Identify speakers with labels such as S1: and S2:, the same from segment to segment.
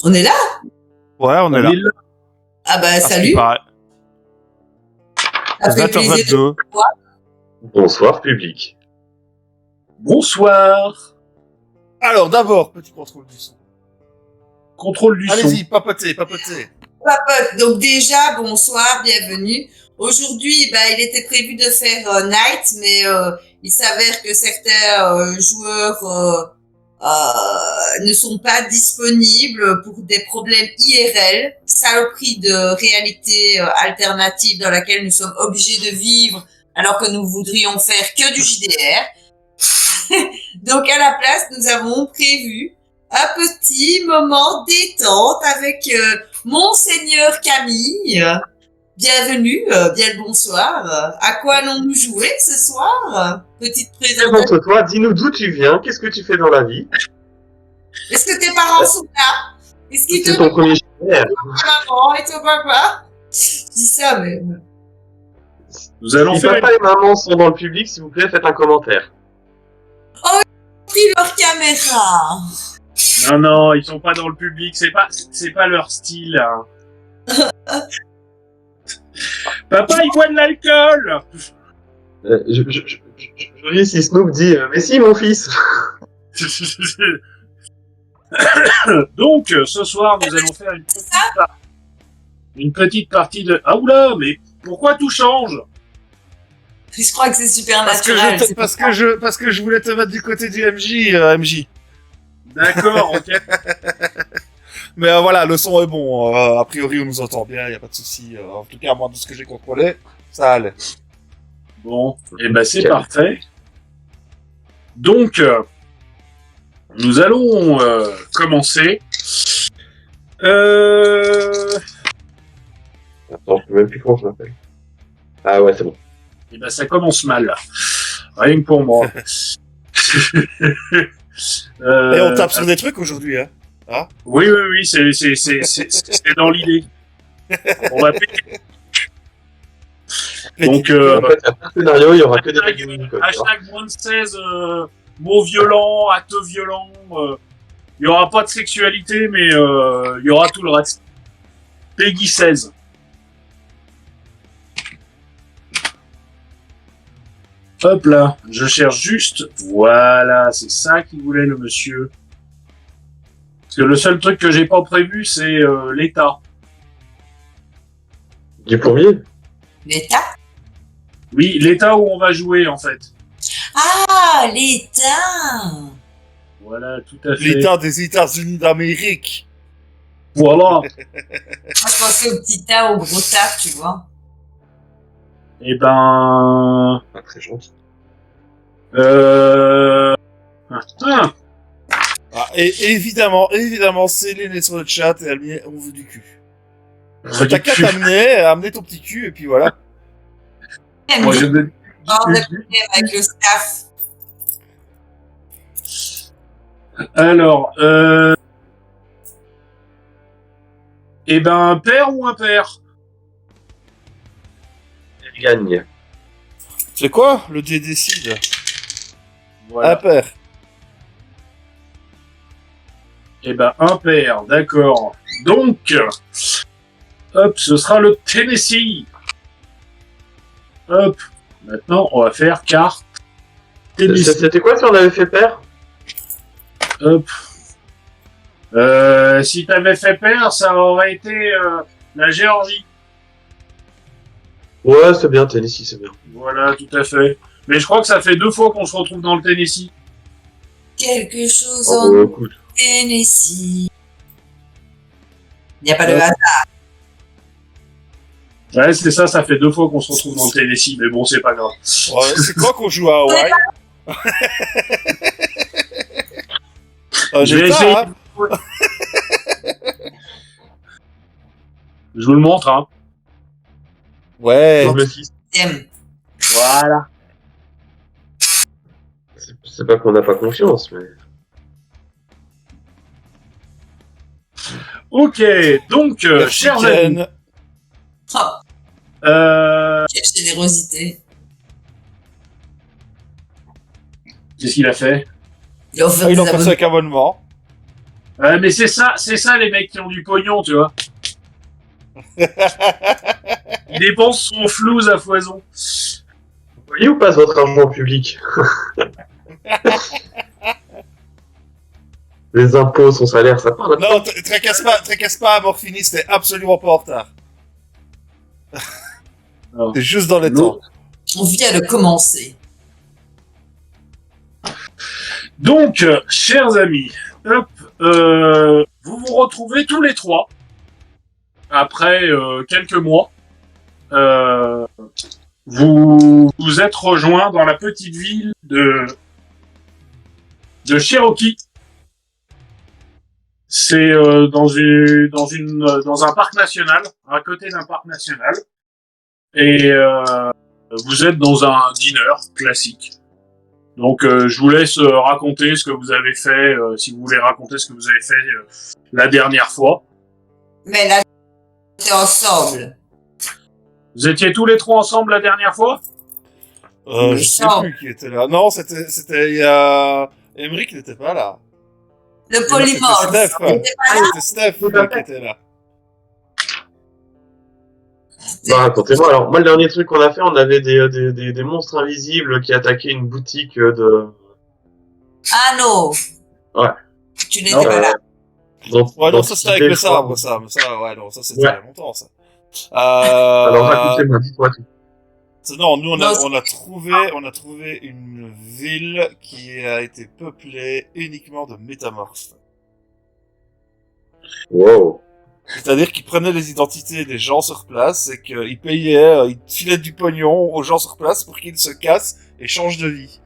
S1: On est là?
S2: Ouais, on est là.
S1: Ah bah,
S2: À ce qui
S1: salut.
S2: paraît.
S1: Ça fait plaisir de
S2: 20h22.
S3: Bonsoir, public.
S4: Bonsoir.
S2: Alors, d'abord, petit contrôle du son.
S4: Contrôle du son.
S2: Allez-y, papotez.
S1: papote. Donc déjà, bonsoir, bienvenue. Aujourd'hui, il était prévu de faire Night, mais il s'avère que certains joueurs ne sont pas disponibles pour des problèmes IRL, saloperie de réalité alternative dans laquelle nous sommes obligés de vivre alors que nous voudrions faire que du JDR. Donc à la place, nous avons prévu un petit moment détente avec Monseigneur Camille. Bienvenue, bien le bonsoir. À quoi allons-nous jouer ce soir? Petite présentation.
S3: Présente-toi, dis-nous d'où tu viens, qu'est-ce que tu fais dans la vie?
S1: Est-ce que tes parents sont là? Est-ce qu'ils te
S3: C'est ton premier JDR.
S1: maman et ton papa? Je dis ça même.
S4: Nous allons
S3: Si
S4: faire
S3: papa et maman sont dans le public, s'il vous plaît, faites un commentaire.
S1: Pris leur caméra.
S4: Non, ils sont pas dans le public, c'est pas leur style. Hein. Papa, il boit de l'alcool.
S3: Je ris si Snoop dit mais si, mon fils.
S4: Donc, ce soir, nous allons faire une petite partie de... Ah oula, mais pourquoi tout change?
S1: Je crois que c'est super
S2: Parce que je voulais te mettre du côté du MJ.
S4: D'accord, ok.
S2: Mais voilà, le son est bon. A priori, on nous entend bien, y a pas de souci. En tout cas, moi, de ce que j'ai contrôlé, ça allait.
S4: Bon, et ben c'est parfait. Donc, nous allons commencer.
S3: Attends, je sais même plus comment je m'appelle. Ah ouais, c'est bon.
S4: Et ben ça commence mal. Rien que pour moi.
S2: Et on tape sur des trucs aujourd'hui, hein.
S4: Oui, c'est dans l'idée. On va péter. Donc,
S3: En fait, un scénario, il y aura que des règles.
S4: hashtag moins de 16, mots violents, actes violents. Il y aura pas de sexualité, mais il y aura tout le reste. Peggy 16. Hop là, je cherche juste. Voilà, c'est ça qu'il voulait le monsieur. Parce que le seul truc que j'ai pas prévu, c'est l'état.
S3: Du premier?
S1: L'état?
S4: Oui, l'état où on va jouer en fait.
S1: Ah, l'état!
S4: Voilà, tout à fait.
S2: L'État des États-Unis d'Amérique.
S4: Voilà.
S1: Moi, je pensais au petit tas, au gros tas, tu vois.
S4: Eh ben...
S3: Pas très gentil.
S2: Et évidemment, Céline est sur le chat et elle met on veut du cul.
S4: Veut
S2: T'as
S4: du
S2: qu'à
S4: cul.
S2: amener ton petit cul et puis voilà.
S4: Moi, je veux...
S1: Bord de problème avec le staff.
S4: Alors, eh ben, père ou impair?
S3: Elle gagne.
S2: C'est quoi? Le dé décide.
S4: Voilà.
S2: Impair.
S4: Eh ben, impair, d'accord. Donc, hop, ce sera le Tennessee. Hop, maintenant, on va faire carte Tennessee.
S3: C'était quoi si on avait fait pair?
S4: Hop. Si t'avais fait pair, ça aurait été la Géorgie.
S3: Ouais, c'est bien, Tennessee, c'est bien.
S4: Voilà, tout à fait. Mais je crois que ça fait 2 fois qu'on se retrouve dans le Tennessee.
S1: Quelque chose
S3: Oh,
S1: en
S3: écoute.
S1: Tennessee. Il n'y a pas de hasard.
S4: Ouais, c'est ça, ça fait 2 fois qu'on se retrouve dans le Tennessee, mais bon, c'est pas grave.
S2: Ouais, c'est quoi qu'on joue à Hawaï?
S4: Je vais
S2: J'ai
S4: essayer.
S2: ça, hein.
S4: Je vous le montre, hein.
S2: Ouais.
S3: Double 6.
S1: T'aimes.
S4: Voilà.
S3: C'est pas qu'on n'a pas confiance, mais...
S4: Ok, donc, chers amis,
S2: Mexicaine.
S1: Oh, quelle générosité.
S4: qu'est-ce qu'il a fait?
S1: Il a offert
S2: Ah, il
S1: des
S2: en passe
S1: abonnements.
S2: avec abonnement.
S4: Mais c'est ça les mecs qui ont du pognon, tu vois. Ils dépensent son flouze à foison.
S3: Vous voyez où passe votre argent public? Les impôts, son salaire, ça part là-dedans.
S2: Non, tracasse pas à Morphini, c'était absolument pas en retard.
S4: Non.
S2: C'est juste dans les
S4: Non.
S2: temps.
S1: On vient de commencer.
S4: Donc, chers amis, hop, vous vous retrouvez tous les trois après quelques mois. Vous vous êtes rejoints dans la petite ville de Cherokee. C'est dans un parc national, à côté d'un parc national, et vous êtes dans un dîner classique. Donc je vous laisse raconter ce que vous avez fait, si vous voulez raconter ce que vous avez fait la dernière fois.
S1: Mais là, on était ensemble.
S4: Vous étiez tous les trois ensemble la dernière fois?
S2: Je sais plus qui était là. Non, c'était il y a... Emmerich n'était pas là.
S1: Le polymorphe.
S2: C'était Steph.
S1: Il était pas là.
S2: C'était Steph qui était là.
S3: Bah, racontez-moi. Alors, moi, le dernier truc qu'on a fait, on avait des monstres invisibles qui attaquaient une boutique de...
S1: Ah non.
S3: Ouais.
S1: Tu n'étais pas là.
S2: Ouais, non, ça c'était avec le sabre, ça. Mais ça, ouais, non, ça c'était il y a longtemps, ça.
S3: Alors, racontez-moi, dites-moi tout.
S2: Non, nous on a trouvé une ville qui a été peuplée uniquement de métamorphes.
S3: Wow.
S2: C'est-à-dire qu'ils prenaient les identités des gens sur place et qu'ils payaient, ils filaient du pognon aux gens sur place pour qu'ils se cassent et changent de vie.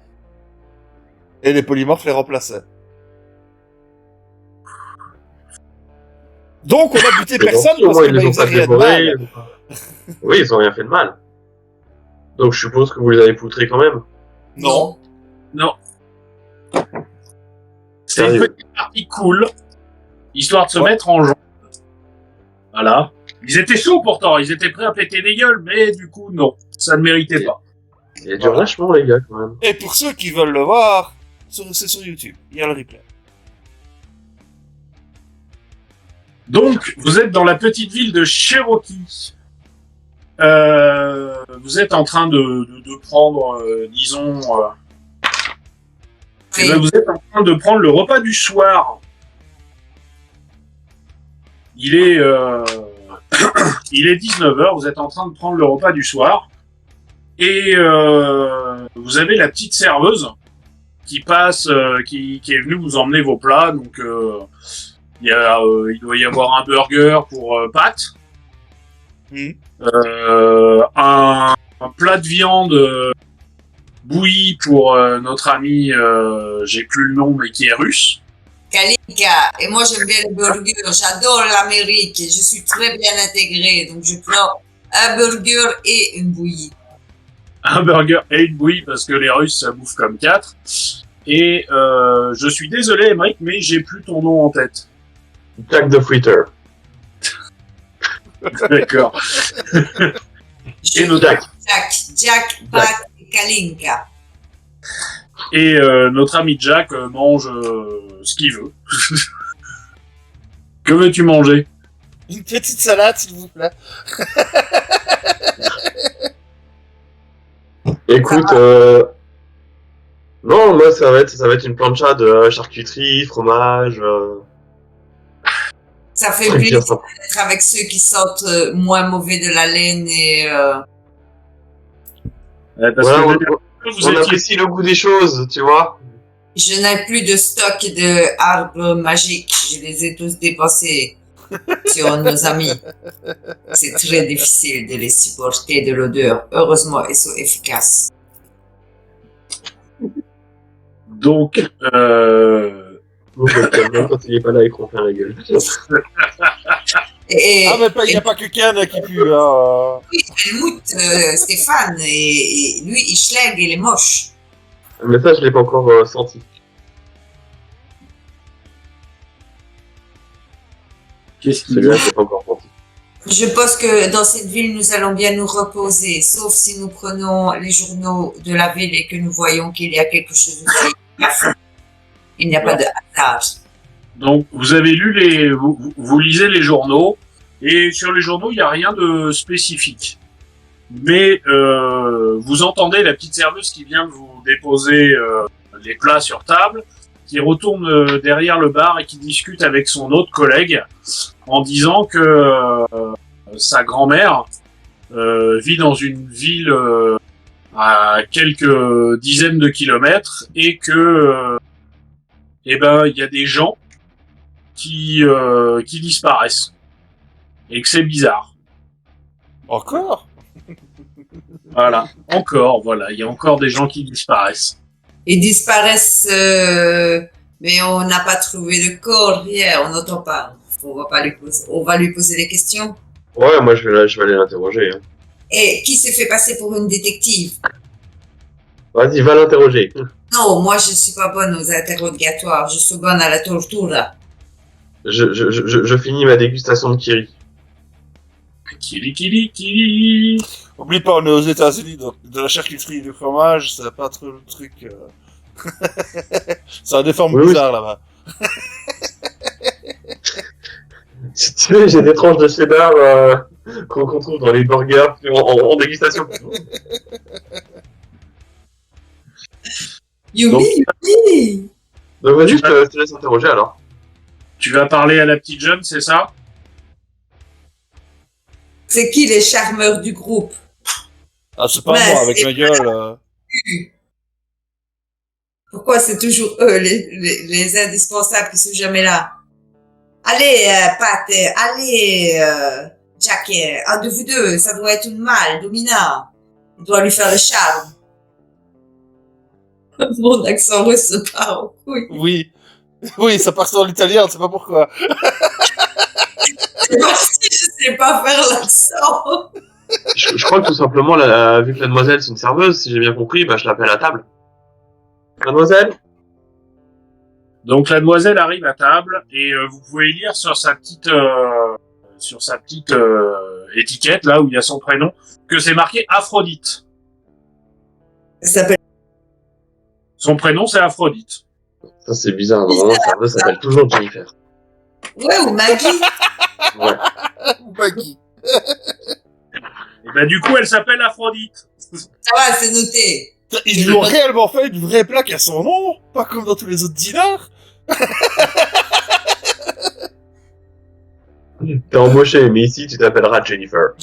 S2: Et les polymorphes les remplaçaient. Donc on a buté personne parce
S3: ils
S2: que
S3: les ont
S2: ils
S3: pas
S2: faisaient rien de
S3: dévorés.
S2: mal.
S3: Oui, ils ont rien fait de mal. Donc, je suppose que vous les avez poutrés quand même.
S2: Non.
S4: Non. C'est une
S3: Sérieux.
S4: petite partie cool, histoire de se mettre en jeu. Voilà. Ils étaient chauds pourtant, ils étaient prêts à péter des gueules, mais du coup, non, ça ne méritait pas.
S3: Il y a du relâchement, les gars, quand même.
S2: Et pour ceux qui veulent le voir, c'est sur YouTube. Il y a le replay.
S4: Donc, vous êtes dans la petite ville de Cherokee. Vous êtes en train de prendre, disons...
S1: Oui.
S4: vous êtes en train de prendre le repas du soir. Il est 19h, vous êtes en train de prendre le repas du soir. Et vous avez la petite serveuse qui passe, qui est venue vous emmener vos plats. Donc, il doit y avoir un burger pour Pat. Un plat de viande bouillie pour notre ami, j'ai plus le nom, mais qui est russe.
S1: Kalinka. Et moi, j'aime bien les burgers. J'adore l'Amérique. Je suis très bien intégrée. Donc, je prends un burger et une bouillie.
S4: Un burger et une bouillie, parce que les Russes, ça bouffe comme 4. Et je suis désolé, Emmerich, mais j'ai plus ton nom en tête.
S3: Jack the Fritter.
S4: D'accord.
S1: Je
S4: Et nos Jack.
S1: Jack, Pat et Kalinka.
S4: Et notre ami Jack mange ce qu'il veut. Que veux-tu manger?
S2: Une petite salade, s'il vous plaît.
S3: Écoute, non, moi, ça va être une plancha de charcuterie, fromage,
S1: Ça fait
S3: truc bien
S1: plaisir
S3: sympa.
S1: d'être avec ceux qui sortent moins mauvais de la laine et
S4: Parce
S3: Voilà,
S4: que vous
S3: on
S4: étiez...
S3: apprécie le goût des choses, tu vois.
S1: je n'ai plus de stock de arbres magiques. Je les ai tous dépensés sur nos amis. C'est très difficile de les supporter de l'odeur. Heureusement, ils sont efficaces.
S4: Donc,
S3: Même quand il est pas là et qu'on fait la gueule.
S1: Et,
S2: Ah, mais il n'y a pas que Ken qui pue.
S1: oui, Helmut, Stéphane, et lui, il schlingue, il est moche.
S3: Mais ça, je l'ai pas encore senti.
S4: qu'est-ce qu'il
S3: Celui-là, je l'ai pas encore senti.
S1: Je pense que dans cette ville, nous allons bien nous reposer, sauf si nous prenons les journaux de la ville et que nous voyons qu'il y a quelque chose de... Il n'y a pas de hasard.
S4: Donc, vous avez lu vous lisez les journaux, et sur les journaux, il n'y a rien de spécifique. Mais vous entendez la petite serveuse qui vient de vous déposer les plats sur table, qui retourne derrière le bar et qui discute avec son autre collègue en disant que sa grand-mère vit dans une ville à quelques dizaines de kilomètres et que il y a des gens qui disparaissent et que c'est bizarre.
S2: Encore?
S4: Voilà, voilà, il y a encore des gens qui disparaissent.
S1: Ils disparaissent, mais on n'a pas trouvé de corps, rien, on n'entend pas. On va lui poser des questions.
S3: Ouais, moi je vais aller l'interroger. Hein.
S1: Et qui s'est fait passer pour une détective?
S3: Vas-y, va l'interroger.
S1: Non, moi je suis pas bonne aux interrogatoires, je suis bonne à la tortura.
S3: Je finis ma dégustation de Kiri.
S4: Kiri.
S2: Oublie pas, on est aux États-Unis, donc de la charcuterie et du fromage, c'est pas trop le truc. Ça a des formes bizarres là-bas.
S3: Si tu veux, j'ai des tranches de cheddar qu'on trouve dans les burgers en dégustation.
S1: Youpi.
S3: Donc vas-y, je te laisse interroger alors.
S4: Tu vas parler à la petite jeune, c'est ça?
S1: C'est qui les charmeurs du groupe?
S2: Ah, c'est pas moi, avec ma gueule.
S1: Pourquoi c'est toujours eux, les indispensables qui sont jamais là? Allez, Pat, allez, Jack, un de vous deux, ça doit être une mâle, Domina. On doit lui faire le charme. Mon accent russe se part en couille.
S2: Oui, ça part sur l'italien, on sait pas pourquoi.
S1: C'est parce que je sais pas faire l'accent.
S3: Je crois que tout simplement, vu que la demoiselle c'est une serveuse, si j'ai bien compris, bah je l'appelle à table. Mademoiselle?
S4: Donc la demoiselle arrive à table et vous pouvez lire sur sa petite étiquette là où il y a son prénom que c'est marqué Aphrodite.
S1: Ça s'appelle.
S4: Son prénom c'est Aphrodite.
S3: Ça c'est bizarre, normalement la serveuse s'appelle toujours Jennifer.
S1: Ouais, ou Maggie.
S3: Ouais.
S2: Maggie.
S4: Et ben du coup elle s'appelle Aphrodite.
S1: Ça va, c'est noté.
S2: Ils lui ont réellement fait une vraie plaque à son nom, pas comme dans tous les autres dinars.
S3: T'es embauché, mais ici tu t'appelleras Jennifer.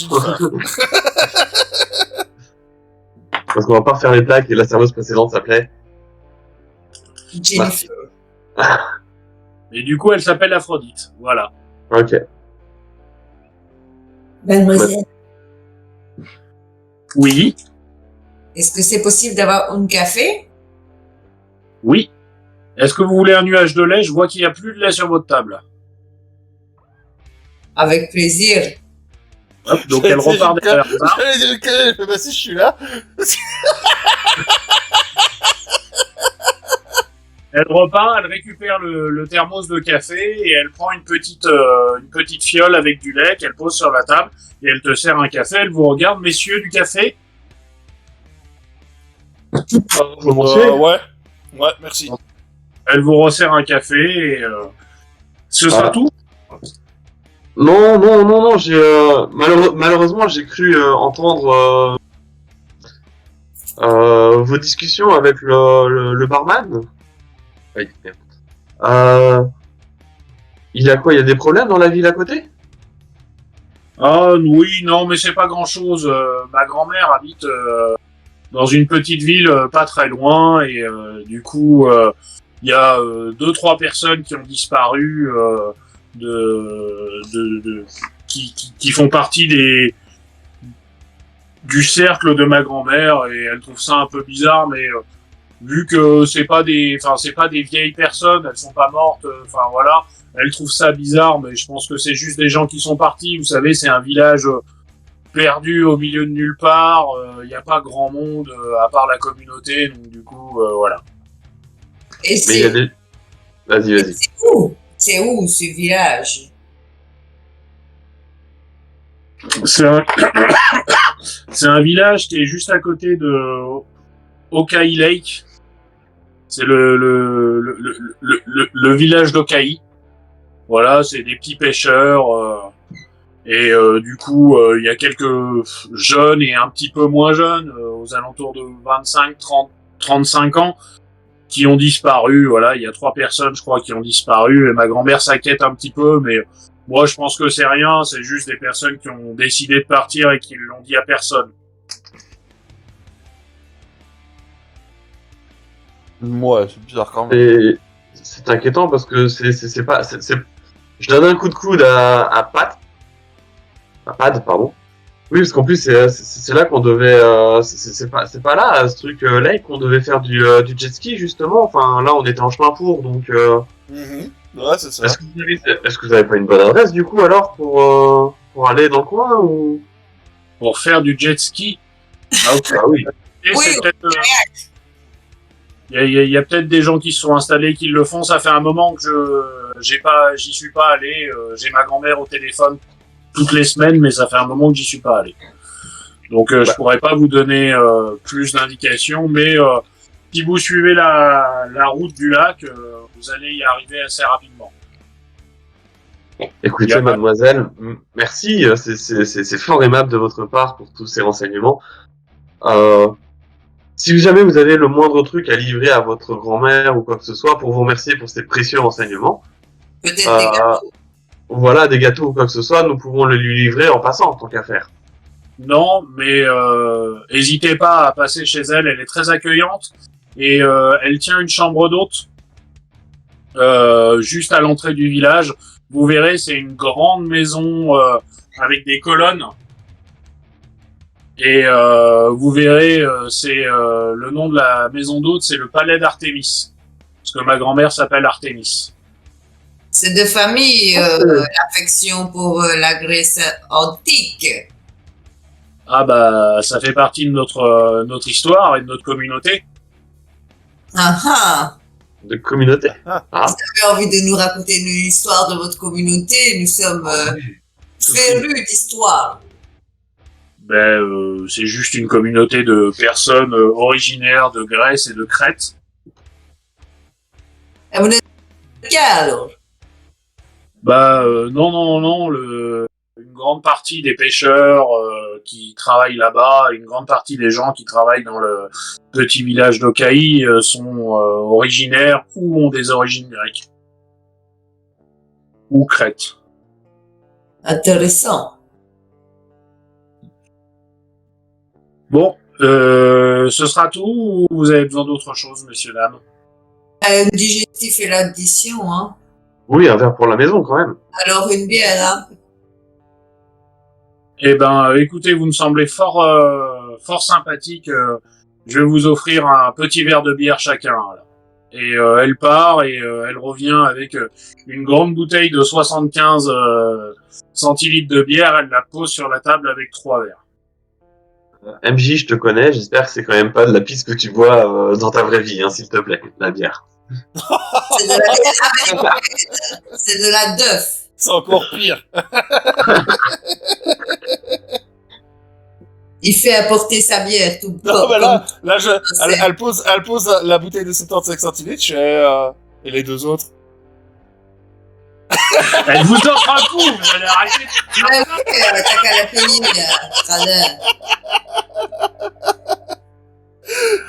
S3: Parce qu'on va pas refaire les plaques et la serveuse précédente s'appelait
S1: Jennifer.
S4: Et du coup elle s'appelle Aphrodite. Voilà.
S3: Ok.
S1: Mademoiselle,
S4: Oui.
S1: est-ce que c'est possible d'avoir un café?
S4: Oui. Est-ce que vous voulez un nuage de lait? Je vois qu'il n'y a plus de lait sur votre table.
S1: Avec plaisir.
S4: Hop, donc elle repart derrière ça.
S2: J'allais dire que bah si je suis là.
S4: Elle repart, elle récupère le thermos de café et elle prend une petite fiole avec du lait qu'elle pose sur la table et elle te sert un café. Elle vous regarde, messieurs, du café?
S2: Ouais, merci.
S4: Elle vous resserre un café et ce sera tout.
S3: Non, j'ai malheureusement j'ai cru entendre vos discussions avec le barman. Oui, merde. Il y a quoi? Il y a des problèmes dans la ville à côté?
S4: Ah oui, non, mais c'est pas grand-chose. Ma grand-mère habite dans une petite ville pas très loin et du coup il y a 2-3 personnes qui ont disparu qui font partie du cercle de ma grand-mère et elle trouve ça un peu bizarre, mais vu que c'est pas des vieilles personnes, elles sont pas mortes, enfin voilà, elle trouve ça bizarre, mais je pense que c'est juste des gens qui sont partis. Vous savez, c'est un village perdu au milieu de nulle part, il n'y a pas grand monde à part la communauté, donc du coup voilà.
S1: Et
S3: Mais il y a des... Vas-y.
S1: C'est où ce village?
S4: C'est un village qui est juste à côté de Okai Lake. C'est le village d'Okai. Voilà, c'est des petits pêcheurs. Et du coup, il y a quelques jeunes et un petit peu moins jeunes, aux alentours de 25, 30, 35 ans, qui ont disparu. Voilà, il y a 3 personnes, je crois, qui ont disparu. Et ma grand-mère s'inquiète un petit peu, mais moi, je pense que c'est rien. C'est juste des personnes qui ont décidé de partir et qui ne l'ont dit à personne.
S2: Ouais, c'est bizarre quand même.
S3: Et c'est inquiétant parce que c'est pas. Je donne un coup de coude à Pat. À Pad, pardon. Oui, parce qu'en plus, c'est là qu'on devait. C'est pas là, ce truc là, qu'on devait faire du jet ski, justement. Enfin, là, on était en chemin pour, donc.
S2: Ouais, c'est ça.
S3: Est-ce que vous avez pas une bonne adresse, du coup, alors, pour aller dans le coin ou...
S4: Pour faire du jet ski.
S3: Ah oui.
S4: Et
S1: Oui,
S4: c'est peut-être. Il y a peut-être des gens qui se sont installés qui le font. Ça fait un moment que j'y suis pas allé. J'ai ma grand-mère au téléphone toutes les semaines, mais ça fait un moment que j'y suis pas allé. Donc je pourrais pas vous donner plus d'indications, mais si vous suivez la route du lac, vous allez y arriver assez rapidement.
S3: Écoutez, mademoiselle, merci. C'est fort aimable de votre part pour tous ces renseignements. Si jamais vous avez le moindre truc à livrer à votre grand-mère ou quoi que ce soit pour vous remercier pour ces précieux renseignements,
S1: Peut-être des gâteaux.
S3: voilà, des gâteaux ou quoi que ce soit, nous pouvons le lui livrer en passant, tant qu'à faire.
S4: Non, mais hésitez pas à passer chez elle. Elle est très accueillante et elle tient une chambre d'hôte juste à l'entrée du village. Vous verrez, c'est une grande maison avec des colonnes. Et vous verrez, c'est le nom de la maison d'hôte, c'est le palais d'Artémis. Parce que ma grand-mère s'appelle Artémis.
S1: C'est de famille, l'affection pour la Grèce antique.
S4: Ah bah, ça fait partie de notre histoire et de notre communauté.
S1: Ah ah.
S3: De communauté.
S1: Vous avez envie de nous raconter une histoire de votre communauté? Nous sommes férus d'histoire.
S4: Ben, c'est juste une communauté de personnes originaires de Grèce et de Crète.
S1: Et vous n'êtes pas alors?
S4: Bah, non, une grande partie des pêcheurs qui travaillent là-bas, une grande partie des gens qui travaillent dans le petit village d'Okaï sont originaires ou ont des origines grecques. Ou crètes.
S1: Intéressant.
S4: Bon, ce sera tout ou vous avez besoin d'autre chose, messieurs, dames?
S1: Un digestif et l'addition, hein.
S3: Oui, un verre pour la maison, quand même.
S1: Alors une bière, hein.
S4: Eh ben, écoutez, vous me semblez fort sympathique. Je vais vous offrir un petit verre de bière chacun. Là. Et elle part et elle revient avec une grande bouteille de 75 centilitres de bière. Elle la pose sur la table avec 3 verres.
S3: MJ, je te connais. J'espère que c'est quand même pas de la pisse que tu bois dans ta vraie vie, hein, s'il te plaît, la bière.
S1: C'est de la bière. C'est de la dœuf.
S2: C'est encore pire.
S1: Il fait apporter sa bière tout
S2: Non, mais là,
S1: comme-
S2: elle pose la bouteille de 75 centilitres et les 2 autres.
S4: Elle vous offre un coup, vous allez arrêter.
S1: Ouais, ouais, t'as qu'à la payer, Radin.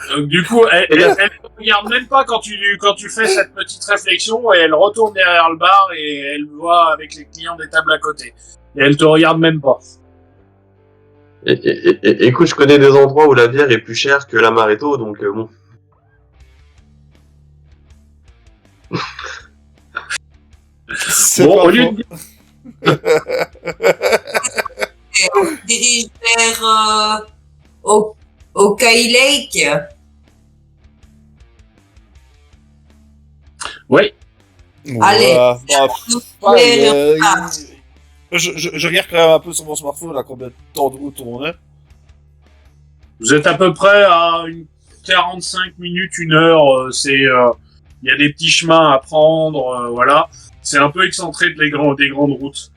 S4: Donc, du coup, elle ne regarde même pas quand tu fais cette petite réflexion et elle retourne derrière le bar et elle voit avec les clients des tables à côté. Et elle te regarde même pas.
S3: Écoute, je connais des endroits où la bière est plus chère que l'amaretto, donc bon.
S2: C'est
S4: Bon,
S2: pas
S4: au lieu
S2: faux.
S4: de...
S1: Et on se dirige vers au Kai Lake.
S4: Oui.
S1: Allez.
S2: Voilà. Bah,
S1: Nous
S2: ouais,
S1: ah.
S2: je regarde quand même un peu sur mon smartphone, là, combien de temps de route on est.
S4: Vous êtes à peu près à une 45 minutes, 1 heure. Il y a des petits chemins à prendre, voilà. C'est un peu excentré des grandes routes.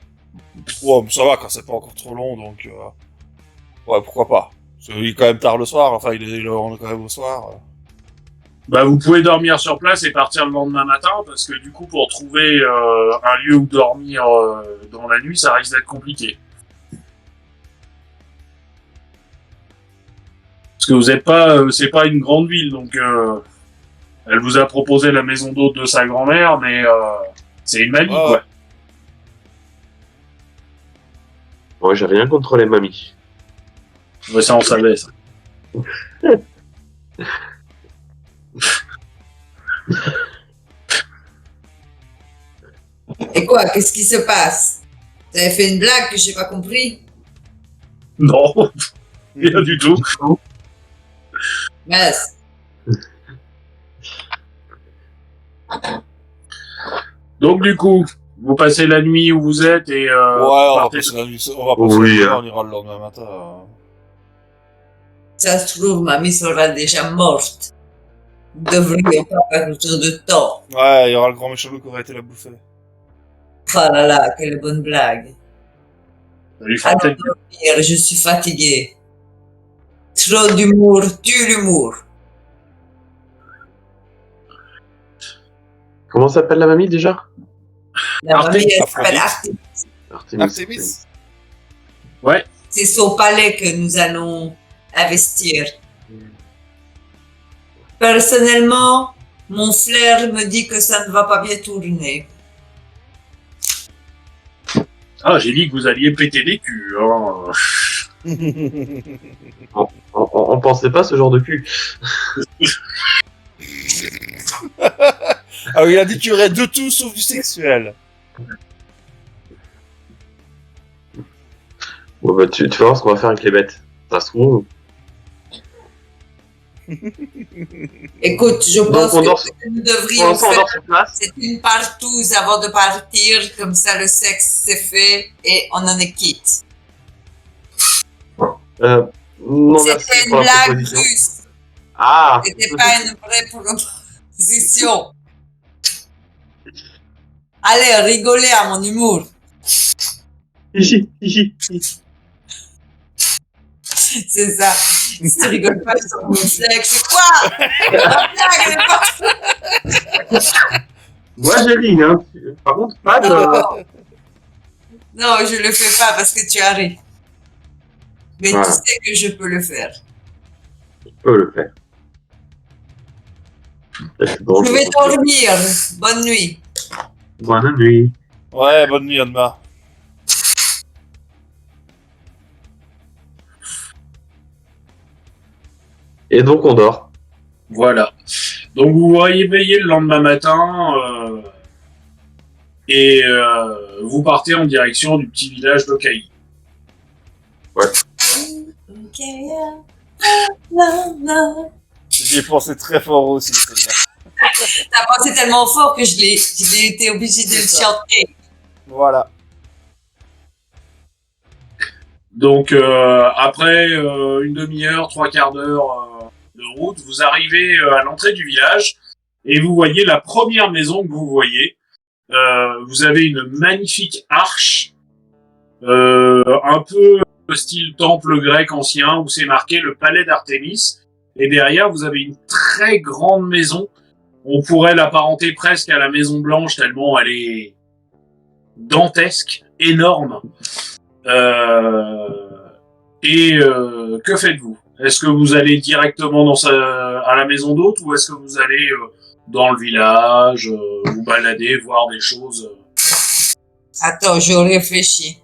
S2: Ouais, mais ça va, quand c'est pas encore trop long, donc... ouais, pourquoi pas. Parce qu'il est quand même tard le soir, enfin, on est quand même au soir.
S4: Bah, vous pouvez dormir sur place et partir le lendemain matin, parce que du coup, pour trouver un lieu où dormir dans la nuit, ça risque d'être compliqué. Parce que vous êtes pas, c'est pas une grande ville, donc elle vous a proposé la maison d'hôte de sa grand-mère, mais c'est une mamie,
S2: Ouais.
S4: quoi.
S3: Moi, j'ai rien contre les mamies.
S4: Ouais, ça, on savait, ça.
S1: Et quoi, qu'est-ce qui se passe? Vous avez fait une blague que j'ai pas compris?
S4: Non, rien du tout.
S1: Mince.
S4: Donc, du coup, vous passez la nuit où vous êtes et
S2: Ouais, on va
S4: partez.
S2: passer la nuit, on va passer
S3: Oui,
S2: la nuit,
S3: hein.
S2: on ira le lendemain matin.
S1: Ça se trouve, mamie sera déjà morte. Nous devrions pas perdre de temps.
S2: Ouais, il y aura le grand méchant loup qui aura été la bouffer.
S1: Oh là là, quelle bonne blague.
S4: Ça lui fera
S1: Allons
S4: peut-être
S1: dormir, je suis fatigué. Trop d'humour tue l'humour.
S3: Comment s'appelle la mamie déjà?
S1: La mamie, elle s'appelle
S2: Artemis.
S1: Artemis.
S3: Artemis.
S4: Ouais.
S1: C'est son palais que nous allons investir. Personnellement, mon flair me dit que ça ne va pas bien tourner.
S4: Ah, j'ai dit que vous alliez péter des culs. Hein.
S3: On pensait pas ce genre de cul.
S2: Ah oui, il a dit qu'il y aurait de tout sauf du sexuel.
S3: Bon, bah, tu vas voir ce qu'on va faire avec les bêtes. Ça se trouve.
S1: Écoute, je pense
S3: on dort-
S1: que nous
S3: Pour
S1: devrions
S3: l'instant, on
S1: faire
S3: dort sur place.
S1: c'est une partouze avant de partir, comme ça le sexe c'est fait et on en est quitte.
S3: Non, merci
S1: C'était
S3: pour
S1: une
S3: la
S1: blague
S3: proposition.
S1: russe,
S3: Ah!
S1: c'était pas une vraie proposition. Allez, rigolez à mon humour.
S3: Hihi, hihi, hihi.
S1: C'est ça. Si tu rigoles pas sur mon sexe, c'est quoi? La blague, elle est pas...
S3: Moi, j'ai ri, hein. Par contre, pas de.
S1: Non, je le fais pas parce que tu as ri. Mais
S3: Voilà.
S1: tu sais que je peux le faire.
S3: Je peux le faire.
S1: Je vais dormir. Bonne nuit.
S3: Bonne nuit.
S2: Ouais, bonne nuit, Anma.
S3: Et donc, on dort.
S4: Voilà. Donc vous vous réveillez le lendemain matin et vous partez en direction du petit village d'Okaï.
S2: J'y ai pensé très fort aussi, celle-là.
S1: T'as pensé tellement fort que j'ai été obligée de le
S2: C'est ça.
S1: chanter.
S2: Voilà.
S4: Donc après une demi-heure, trois quarts d'heure de route, vous arrivez à l'entrée du village et vous voyez la première maison que vous voyez. Vous avez une magnifique arche, un peu style temple grec ancien où c'est marqué le palais d'Artémis. Et derrière, vous avez une très grande maison. On pourrait l'apparenter presque à la Maison Blanche tellement elle est dantesque, énorme. Que faites-vous? Est-ce que vous allez directement à la maison d'hôte ou est-ce que vous allez dans le village, vous balader, voir des choses
S1: Attends, je réfléchis.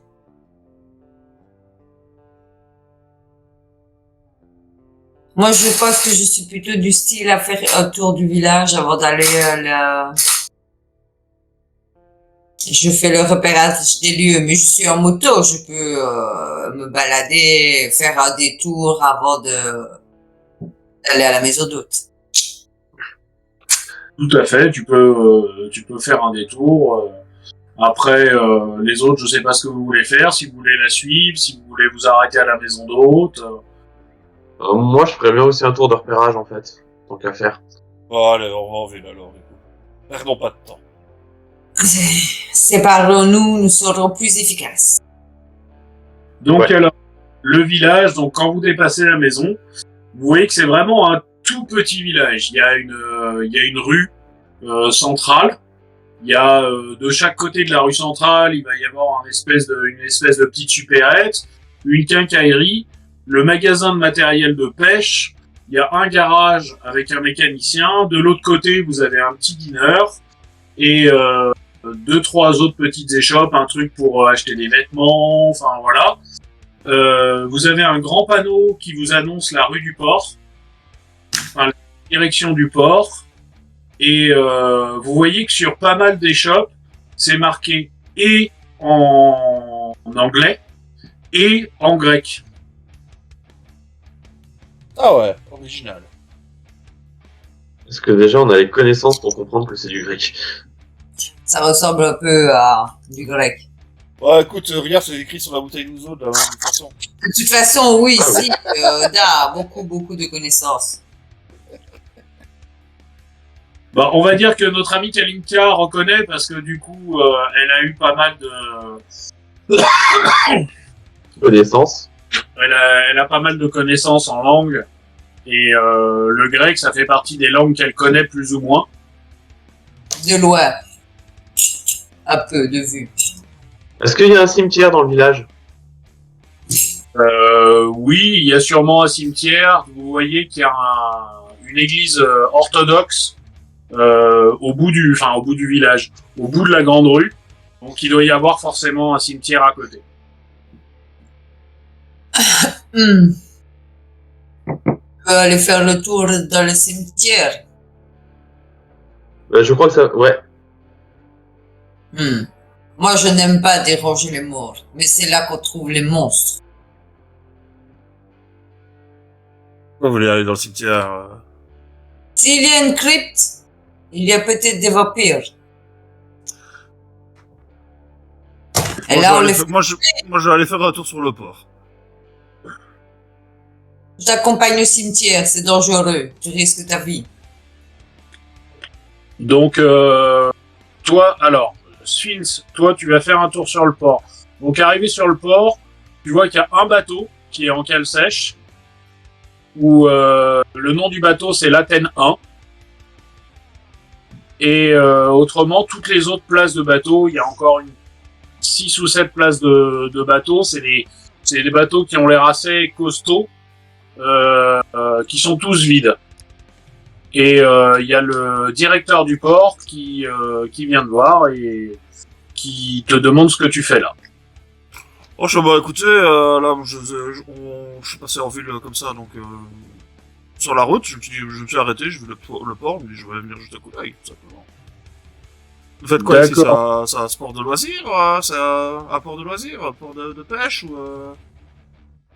S1: Moi, je pense que je suis plutôt du style à faire un tour du village avant d'aller Je fais le repérage des lieux, mais je suis en moto, je peux me balader, faire un détour avant d'aller à la maison d'hôte.
S4: Tout à fait, tu peux faire un détour. Après, les autres, je sais pas ce que vous voulez faire, si vous voulez la suivre, si vous voulez vous arrêter à la maison d'hôte.
S3: Moi, je ferais bien aussi un tour de repérage, en fait. Tant qu'à faire.
S2: Bon, allez, on va en ville alors, du coup. Perdons pas de temps.
S1: Séparons-nous, nous serons plus efficaces.
S4: Donc
S3: Ouais.
S4: alors, le village, donc quand vous dépassez la maison, vous voyez que c'est vraiment un tout petit village. Il y a une rue centrale. Il y a de chaque côté de la rue centrale, il va y avoir une espèce de petite supérette, une quincaillerie, le magasin de matériel de pêche. Il y a un garage avec un mécanicien. De l'autre côté, vous avez un petit diner et deux, trois autres petites échoppes, un truc pour acheter des vêtements, enfin voilà. Vous avez un grand panneau qui vous annonce la rue du port, enfin la direction du port. Et vous voyez que sur pas mal d'échoppes, c'est marqué et en anglais et en grec.
S2: Ah ouais, original.
S3: Est-ce que déjà on a les connaissances pour comprendre que c'est du grec?
S1: Ça ressemble un peu à du grec.
S2: Ouais, écoute, regarde, c'est écrit sur la bouteille d'ouzo de la même façon.
S1: De toute façon, oui, si, Oda a beaucoup de connaissances.
S4: Bah, on va dire que notre amie Kalinka reconnaît parce que du coup, elle a eu pas mal de
S3: Connaissances.
S4: elle a pas mal de connaissances en langue. Et le grec, ça fait partie des langues qu'elle connaît plus ou moins.
S1: De loin. Un peu, de vue.
S3: Est-ce qu'il y a un cimetière dans le village?
S4: Oui, il y a sûrement un cimetière. Vous voyez qu'il y a une église orthodoxe au bout du village, au bout de la grande rue. Donc il doit y avoir forcément un cimetière à côté.
S1: On peut aller faire le tour dans le cimetière.
S3: Je crois que ça... Ouais.
S1: Moi, je n'aime pas déranger les morts, mais c'est là qu'on trouve les monstres.
S2: Pourquoi vous voulez aller dans le cimetière
S1: S'il y a une crypte, il y a peut-être des vampires. Et là,
S2: moi, je vais aller faire un tour sur le port.
S1: je t'accompagne au cimetière, c'est dangereux, tu risques ta vie.
S4: Donc toi, alors, Sphinx, toi tu vas faire un tour sur le port. Donc arrivé sur le port, tu vois qu'il y a un bateau qui est en cale sèche, où le nom du bateau c'est l'Athènes 1. Et autrement, toutes les autres places de bateaux, il y a encore 6 ou 7 places de bateaux. C'est des bateaux qui ont l'air assez costauds, qui sont tous vides. Et il y a le directeur du port qui vient te voir et qui te demande ce que tu fais là.
S2: Oh, je bah écoutez, là, je suis passé en ville comme ça, donc sur la route, je me suis arrêté, je vu le port, mais je voulais venir juste un coup d'œil, tout simplement. Vous faites quoi ici? C'est un sport de loisir? C'est un port de loisir? Un port de pêche ou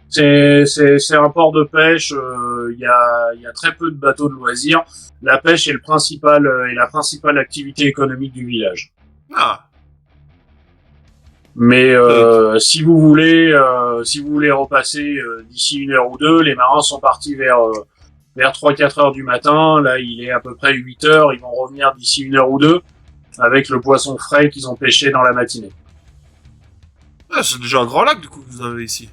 S4: C'est un port de pêche. Il y a très peu de bateaux de loisirs. La pêche est la principale activité économique du village.
S2: Ah,
S4: Mais si vous voulez repasser d'ici 1 heure ou deux, les marins sont partis vers 3-4 heures du matin. Là, il est à peu près 8 heures. Ils vont revenir d'ici 1 heure ou deux avec le poisson frais qu'ils ont pêché dans la matinée.
S2: ouais, c'est déjà un grand lac, du coup, que vous avez ici.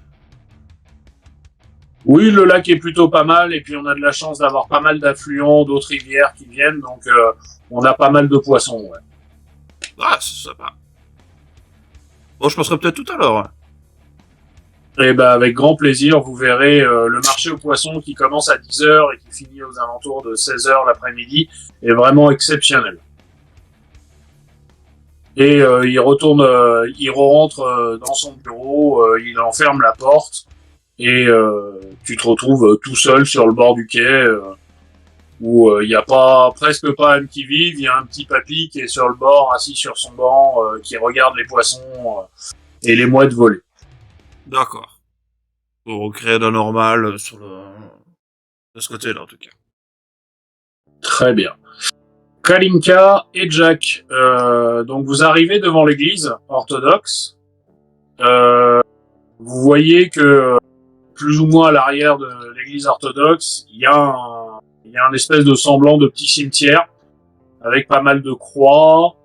S4: Oui, le lac est plutôt pas mal, et puis on a de la chance d'avoir pas mal d'affluents, d'autres rivières qui viennent, donc on a pas mal de poissons. Ouais.
S2: Ah, c'est sympa. Bon, je passerai peut-être tout à l'heure.
S4: Et ben avec grand plaisir, vous verrez le marché aux poissons qui commence à 10 heures et qui finit aux alentours de 16 heures l'après-midi est vraiment exceptionnel. Et il rentre dans son bureau, il enferme la porte. Et tu te retrouves tout seul sur le bord du quai où il y a presque pas âme qui vive, il y a un petit papy qui est sur le bord, assis sur son banc, qui regarde les poissons et les mouettes voler.
S2: D'accord. Pour recréer de normal de ce côté-là, en tout cas.
S4: Très bien. Kalinka et Jack, donc vous arrivez devant l'église orthodoxe. Vous voyez que plus ou moins à l'arrière de l'église orthodoxe, il y a un espèce de semblant de petit cimetière avec pas mal de croix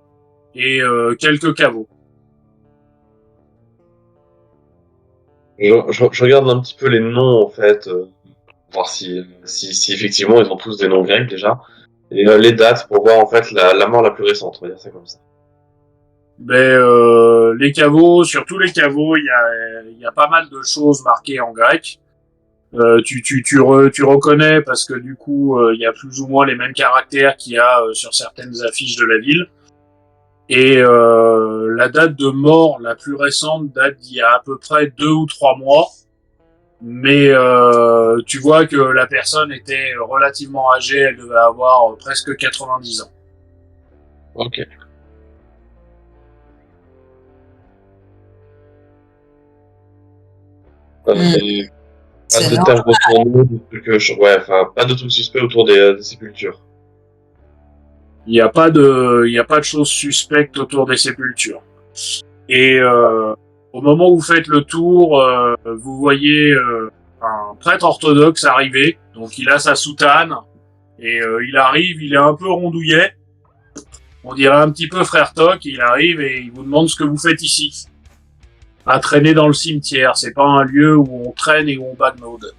S4: et quelques caveaux.
S3: Je regarde un petit peu les noms, en fait. voir si effectivement ils ont tous des noms grecs déjà. Et les dates pour voir en fait la mort la plus récente, on va dire ça comme ça.
S4: Les caveaux, sur tous les caveaux, il y a pas mal de choses marquées en grec. Tu reconnais parce que du coup, il y a plus ou moins les mêmes caractères qu'il y a sur certaines affiches de la ville. Et la date de mort la plus récente date d'il y a à peu près 2 ou 3 mois. Mais tu vois que la personne était relativement âgée, elle devait avoir presque 90 ans.
S3: Ok. Et pas
S1: C'est
S3: de
S1: normal.
S3: terres retournées, de trucs, ouais, enfin, pas de trucs suspects autour des sépultures.
S4: Il n'y a pas de choses suspectes autour des sépultures. Et au moment où vous faites le tour, vous voyez un prêtre orthodoxe arriver. Donc il a sa soutane et il arrive, il est un peu rondouillet. On dirait un petit peu frère Toc. Il arrive et il vous demande ce que vous faites ici. À traîner dans le cimetière. C'est pas un lieu où on traîne et où on bagnode.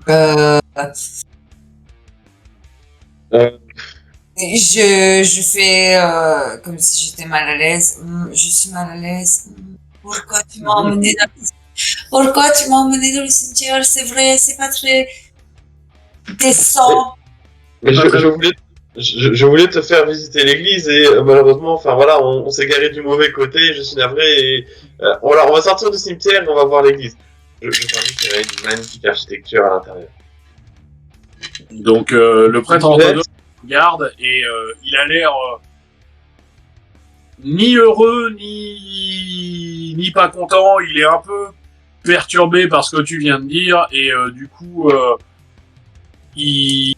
S1: Euh,
S3: Euh,
S1: je fais comme si j'étais mal à l'aise. Je suis mal à l'aise. Pourquoi tu m'as emmené Pourquoi tu m'as emmené dans le cimetière? C'est vrai, c'est pas très décent.
S3: mais je voulais te faire visiter l'église et malheureusement, enfin voilà, on s'est garé du mauvais côté, je suis navré et voilà, on va sortir du cimetière et on va voir l'église. Je parie qu'il y a une magnifique architecture à l'intérieur.
S4: Donc le prêtre orthodoxe regarde et il a l'air ni heureux ni pas content. Il est un peu perturbé par ce que tu viens de dire et du coup il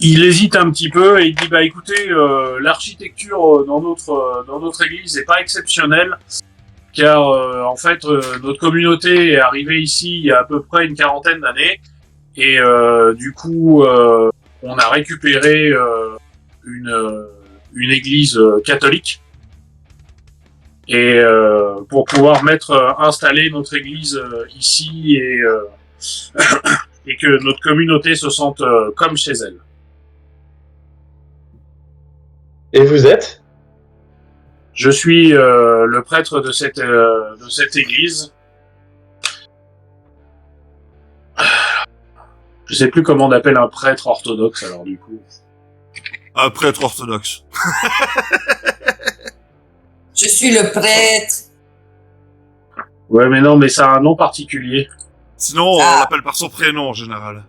S4: hésite un petit peu et il dit bah écoutez l'architecture dans notre église n'est pas exceptionnelle car en fait notre communauté est arrivée ici il y a à peu près une quarantaine d'années et du coup on a récupéré une église catholique et pour pouvoir installer notre église ici et que notre communauté se sente comme chez elle.
S3: Et vous êtes?
S4: Je suis le prêtre de cette église. Je sais plus comment on appelle un prêtre orthodoxe alors du coup.
S2: Un prêtre orthodoxe.
S1: Je suis le prêtre.
S4: Ouais mais non mais ça a un nom particulier.
S2: Sinon, on l'appelle par son prénom en général.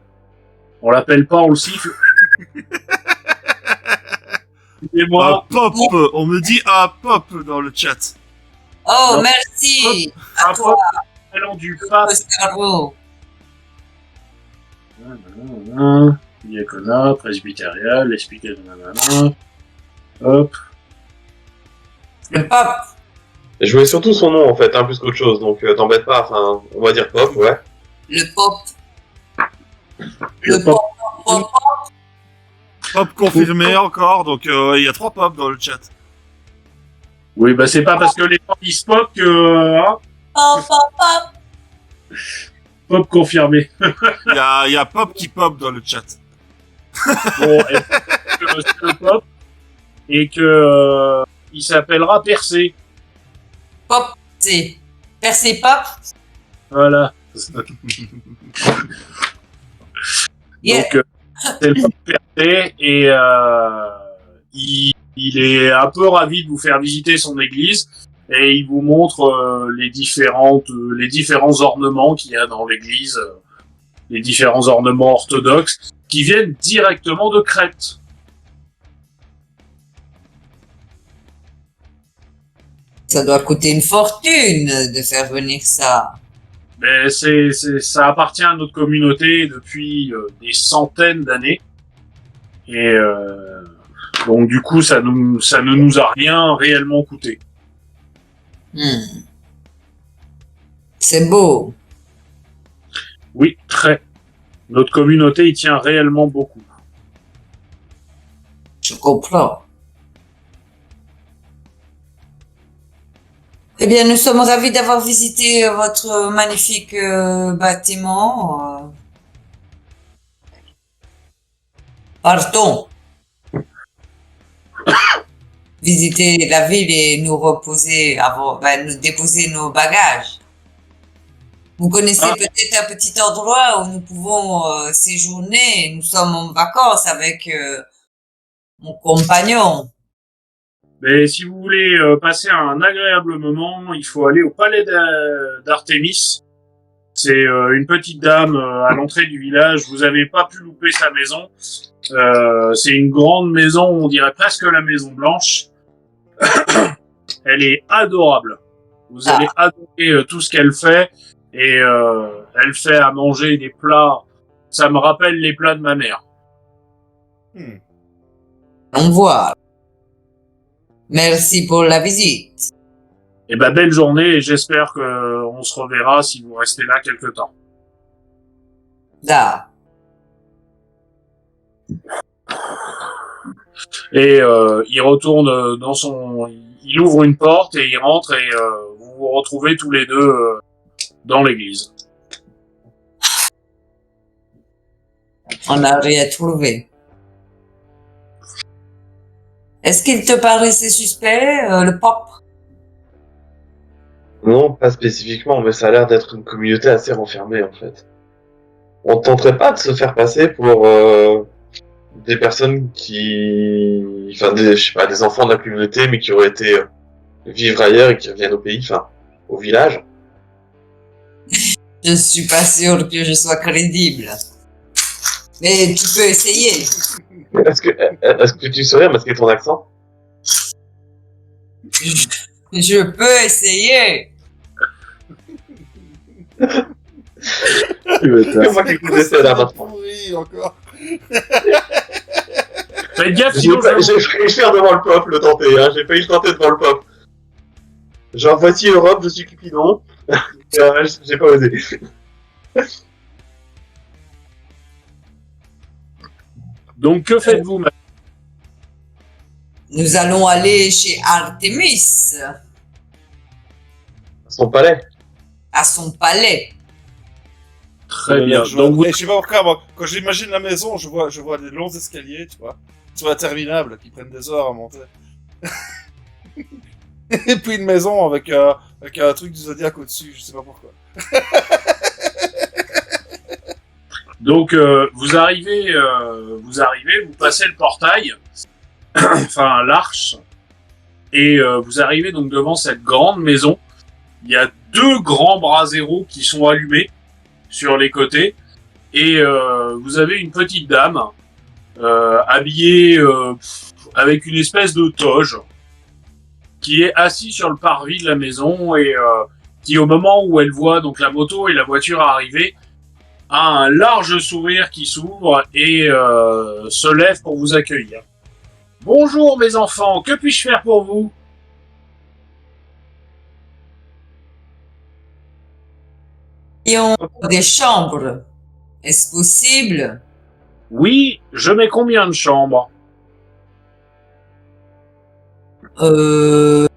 S4: On l'appelle pas, on le siffle. Et
S2: Un
S4: moi,
S2: pop, on me dit un pop dans le chat.
S1: Oh,
S4: Non.
S1: merci.
S4: un
S1: À toi,
S4: pop allant du pape.
S1: Oscaro.
S4: Diaconat, presbytérial, expliqué de nanana. Hop.
S1: Le pape.
S3: Je voulais surtout son nom en fait, hein, plus qu'autre chose, donc t'embête pas, enfin, on va dire pop, ouais.
S1: Le pop.
S4: Le pop.
S1: Pop.
S2: Pop confirmé encore, donc il y a 3 pop dans le chat.
S4: Oui, bah c'est pas parce que les gens disent pop que... Hein,
S1: Pop, pop, pop.
S4: pop confirmé.
S2: Il y a pop qui pop dans le chat.
S4: Bon, et que c'est le pop. Et que... il s'appellera Percé.
S1: Pop, c'est. Percé pop.
S4: Voilà.
S1: Yeah.
S4: Donc, c'est le pop Percé et il est un peu ravi de vous faire visiter son église et il vous montre les différents ornements qu'il y a dans l'église, les différents ornements orthodoxes qui viennent directement de Crète.
S1: Ça doit coûter une fortune de faire venir ça.
S4: Mais ça appartient à notre communauté depuis des centaines d'années. Et donc du coup, ça ne nous a rien réellement coûté.
S1: C'est beau.
S4: Oui, très. Notre communauté y tient réellement beaucoup.
S1: Je comprends. Eh bien, nous sommes ravis d'avoir visité votre magnifique bâtiment. Partons. Visiter la ville et nous reposer avant, nous déposer nos bagages. Vous connaissez
S4: Ah.
S1: peut-être un petit endroit où nous pouvons séjourner. Nous sommes en vacances avec mon compagnon.
S4: Mais si vous voulez passer un agréable moment, il faut aller au palais d'Artémis. C'est une petite dame à l'entrée du village. Vous avez pas pu louper sa maison. C'est une grande maison, on dirait presque la Maison Blanche. Elle est adorable. Vous allez adorer tout ce qu'elle fait. Et elle fait à manger des plats. Ça me rappelle les plats de ma mère.
S1: On voit. Merci pour la visite.
S4: Et ben belle journée et j'espère que on se reverra si vous restez là quelque temps.
S1: Là.
S4: Et il retourne dans son, il ouvre une porte et il rentre et vous vous retrouvez tous les deux dans l'église.
S1: On n'a rien trouvé. Est-ce qu'il te paraissait suspect, le pop?
S3: Non, pas spécifiquement, mais ça a l'air d'être une communauté assez renfermée en fait. On tenterait pas de se faire passer pour des personnes enfin je sais pas, des enfants de la communauté, mais qui auraient été vivre ailleurs et qui reviennent au pays, enfin au village.
S1: Je suis pas sûr que je sois crédible. Mais tu peux essayer.
S3: Est-ce que tu saurais masquer ton accent?
S1: Je peux essayer.
S3: C'est moi qui connaissais là maintenant.
S2: Pourri encore.
S4: Faites gaffe,
S3: J'ai
S4: sinon
S3: failli le faire devant le peuple, le tenter, hein. J'ai failli le tenter devant le peuple. Genre, voici Europe, je suis Cupidon. J'ai pas osé.
S4: Donc que faites-vous madame?
S1: Nous allons aller chez Artemis,
S3: Son palais.
S1: à son palais.
S4: Très bien.
S2: Donc,
S4: Donc
S2: je sais pas pourquoi, moi, quand j'imagine la maison, je vois des longs escaliers, tu vois, sur interminables, qui prennent des heures à monter. Et puis une maison avec un truc du zodiaque au-dessus, je sais pas pourquoi.
S4: Donc vous arrivez, vous passez le portail, enfin l'arche, et vous arrivez donc devant cette grande maison. Il y a 2 grands braseros qui sont allumés sur les côtés, et vous avez une petite dame habillée avec une espèce de toge qui est assise sur le parvis de la maison et qui, au moment où elle voit donc la moto et la voiture arriver, a un large sourire qui s'ouvre et se lève pour vous accueillir. Bonjour mes enfants, que puis-je faire pour vous?
S1: Et on des chambres. Est-ce possible?
S4: Oui, je mets combien de chambres?
S3: 3.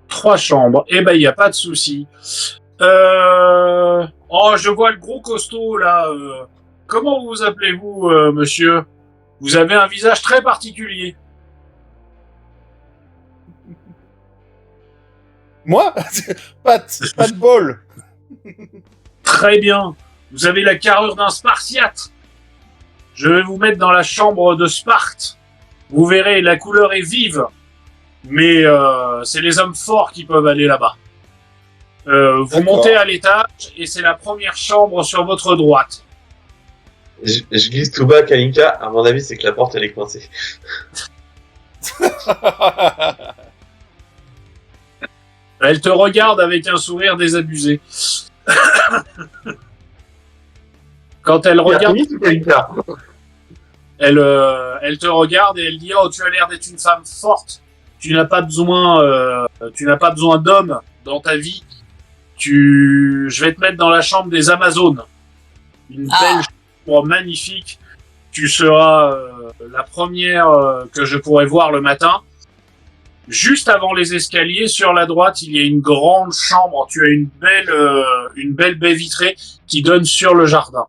S4: 3 chambres. Eh ben, il n'y a pas de souci. Oh, je vois le gros costaud, là. Comment vous appelez-vous, monsieur? Vous avez un visage très particulier.
S2: Moi? Pas de bol.
S4: Très bien. Vous avez la carrure d'un Spartiate. Je vais vous mettre dans la chambre de Sparte. Vous verrez, la couleur est vive. Mais c'est les hommes forts qui peuvent aller là-bas. Vous montez à l'étage et c'est la première chambre sur votre droite.
S3: Je glisse tout bas à Kalinka, à mon avis, c'est que la porte, elle est coincée.
S4: Elle te regarde avec un sourire désabusé. Quand elle regarde, elle te regarde et elle dit: oh, tu as l'air d'être une femme forte. Tu n'as pas besoin d'hommes dans ta vie. Je vais te mettre dans la chambre des Amazones. Une belle chambre magnifique. Tu seras la première que je pourrai voir le matin. juste avant les escaliers, sur la droite, il y a une grande chambre. Tu as une belle baie vitrée qui donne sur le jardin.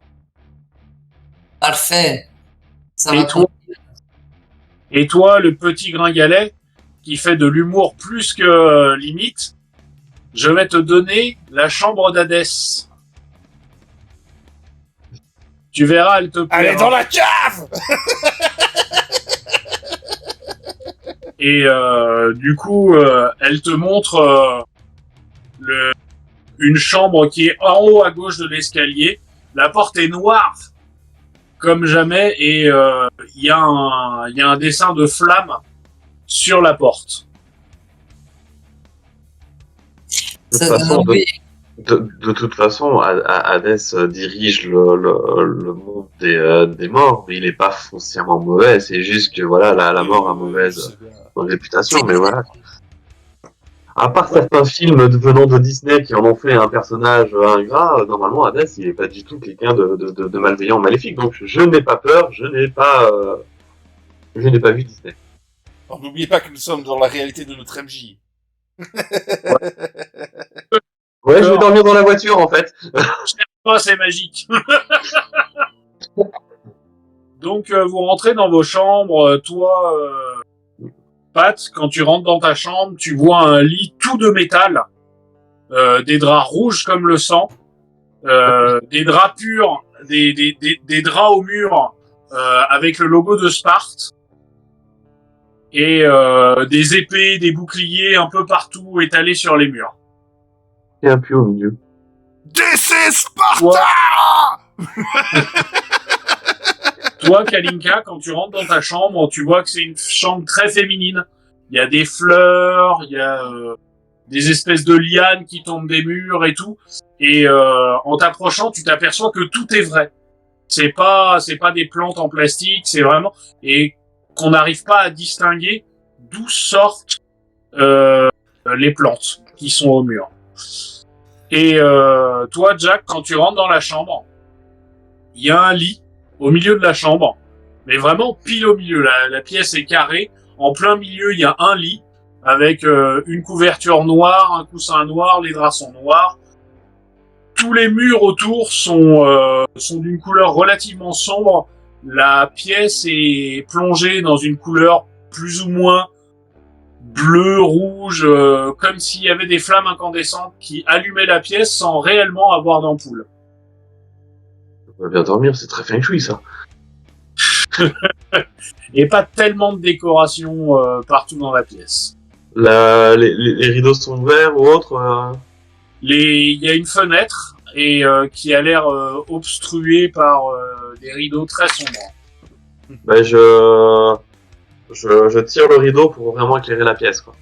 S1: Parfait. Ça
S4: Et
S1: va
S4: toi, et toi, le petit gringalet, qui fait de l'humour plus que limite, je vais te donner la chambre d'Hadès. Tu verras, elle te plaira.
S5: Allez dans la cave!
S4: Et du coup, elle te montre une chambre qui est en haut à gauche de l'escalier. La porte est noire comme jamais et il y a un dessin de flamme sur la porte.
S3: De toute
S1: Ça
S3: façon,
S1: donne envie.
S3: de toute façon, Hadès dirige le monde des morts, mais il est pas foncièrement mauvais, c'est juste que voilà, la mort a mauvaise réputation, mais voilà. À part certains films venant de Disney qui en ont fait un personnage ingrat, normalement Hadès il est pas du tout quelqu'un de malveillant, maléfique, donc je n'ai pas peur, je n'ai pas vu Disney.
S5: Alors, n'oubliez pas que nous sommes dans la réalité de notre MJ.
S3: Ouais, je vais dormir dans la voiture en fait.
S4: Oh, c'est magique. Donc vous rentrez dans vos chambres, toi, Pat, quand tu rentres dans ta chambre, tu vois un lit tout de métal, des draps rouges comme le sang, des draps purs, des draps au mur avec le logo de Sparte, et des épées, des boucliers un peu partout étalés sur les murs.
S3: Il y a un puits au milieu.
S2: DC Sparta!
S4: Toi, Kalinka, quand tu rentres dans ta chambre, tu vois que c'est une chambre très féminine. Il y a des fleurs, il y a des espèces de lianes qui tombent des murs et tout. Et en t'approchant, tu t'aperçois que tout est vrai. C'est pas des plantes en plastique, c'est vraiment et qu'on n'arrive pas à distinguer d'où sortent les plantes qui sont au mur. Et toi, Jack, quand tu rentres dans la chambre, il y a un lit au milieu de la chambre, mais vraiment pile au milieu. La pièce est carrée. En plein milieu, il y a un lit avec une couverture noire, un coussin noir, les draps sont noirs. Tous les murs autour sont d'une couleur relativement sombre. La pièce est plongée dans une couleur plus ou moins bleu, rouge, comme s'il y avait des flammes incandescentes qui allumaient la pièce sans réellement avoir d'ampoule.
S3: On va bien dormir, c'est très feng shui ça.
S4: Et pas tellement de décoration partout dans la pièce.
S3: Les rideaux sont ouverts ou autres
S4: Il y a une fenêtre et qui a l'air obstruée par des rideaux très sombres.
S3: Ben je tire le rideau pour vraiment éclairer la pièce, quoi.